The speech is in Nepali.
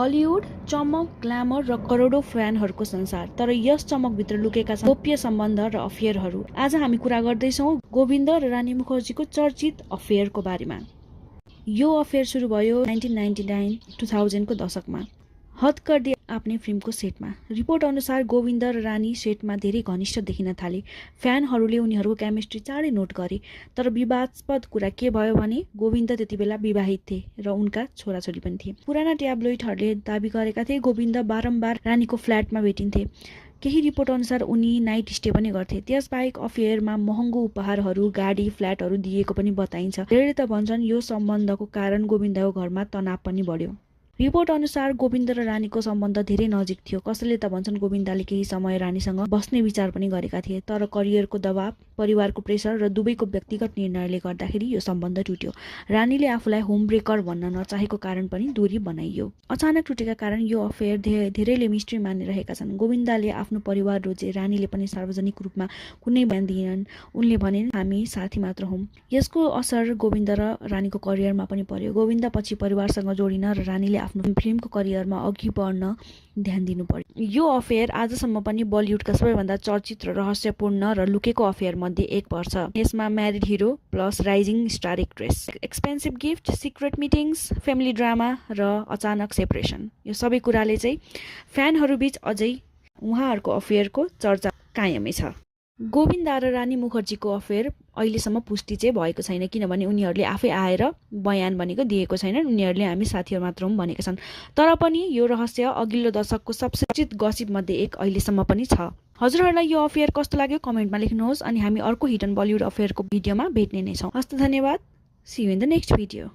बलिउड चमक, ग्ल्यामर र करोडौं फ्यानहरूको संसार, तर यस चमकभित्र लुकेका छन् गोप्य सम्बन्ध र अफेयरहरू। आज हामी कुरा गर्दैछौँ गोविन्द र रानी मुखर्जीको चर्चित अफेयरको बारेमा। यो अफेयर सुरु भयो 1999-2000 को दशकमा हद कर दिया आफ्नै फिल्मको सेटमा। रिपोर्ट अनुसार गोविन्द र रानी सेटमा धेरै घनिष्ठ देखिन थाले। फ्यानहरूले उनीहरूको केमिस्ट्री चाँडै नोट गरे। तर विवादास्पद कुरा के भयो भने गोविन्द त्यतिबेला विवाहित थिए र उनका छोराछोरी पनि थिए। पुराना ट्याब्लोइडहरूले दाबी गरेका थिए गोविन्द बारम्बार रानीको फ्ल्याटमा भेटिन्थे। केही रिपोर्ट अनुसार उनी नाइट स्टे पनि गर्थे। त्यसबाहेक अफेयरमा महँगो उपहारहरू, गाडी, फ्ल्याटहरू दिएको पनि बताइन्छ। धेरैले त भन्छन् यो सम्बन्धको कारण गोविन्दको घरमा तनाव पनि बढ्यो। रिपोर्ट अनुसार गोविन्द र रानीको सम्बन्ध धेरै नजिक थियो। कसैले त भन्छन् गोविन्दले केही समय रानीसँग बस्ने विचार पनि गरेका थिए, तर करियरको दबाव, परिवारको प्रेसर र दुवैको व्यक्तिगत निर्णयले गर्दाखेरि यो सम्बन्ध टुट्यो। रानीले आफूलाई होम ब्रेकर भन्न नचाहेको कारण पनि दूरी बनाइयो। अचानक टुटेका कारण यो अफेयर धेरैले मिस्ट्री मानिरहेका छन्। गोविन्दले आफ्नो परिवार रोजे, रानीले पनि सार्वजनिक रूपमा कुनै बयान दिएनन्। उनले भने हामी साथी मात्र हौं। यसको असर गोविन्द र रानीको करियरमा पनि पर्यो। गोविन्द पछि परिवारसँग जोडिन र रानीले आफ्नो फिल्मको करियरमा अघि बढ्न ध्यान दिनु पर्यो। यो अफेयर आजसम्म पनि बलिउडका सबैभन्दा चर्चित र रहस्यपूर्ण र लुकेको अफेयर मध्ये एक पर्छ। यसमा married hero plus rising star actress, expensive gift, secret meetings, family drama र अचानक सेपरेसन, यो सबै कुराले चाहिँ फ्यानहरूबीच अझै उहाँहरूको अफेयरको चर्चा कायमै छ। गोविन्द र रानी मुखर्जीको अफेयर अहिलेसम्म पुष्टि चाहिँ भएको छैन, किनभने उनीहरूले आफै आएर बयान भनेको दिएको छैनन्। उनीहरूले हामी साथीहरू मात्र हौं भनेका छन्। तर पनि यो रहस्य अघिल्लो दशकको सबसे चर्चित गसिप मध्ये एक अहिलेसम्म पनि छ। हजुरहरूलाई यो अफेयर कस्तो लाग्यो कमेन्टमा लेख्नुहोस् अनि हामी अर्को हिडन बलिउड अफेयरको भिडियोमा भेट्ने नै छौँ। हस्त धन्यवाद। See you in the next video.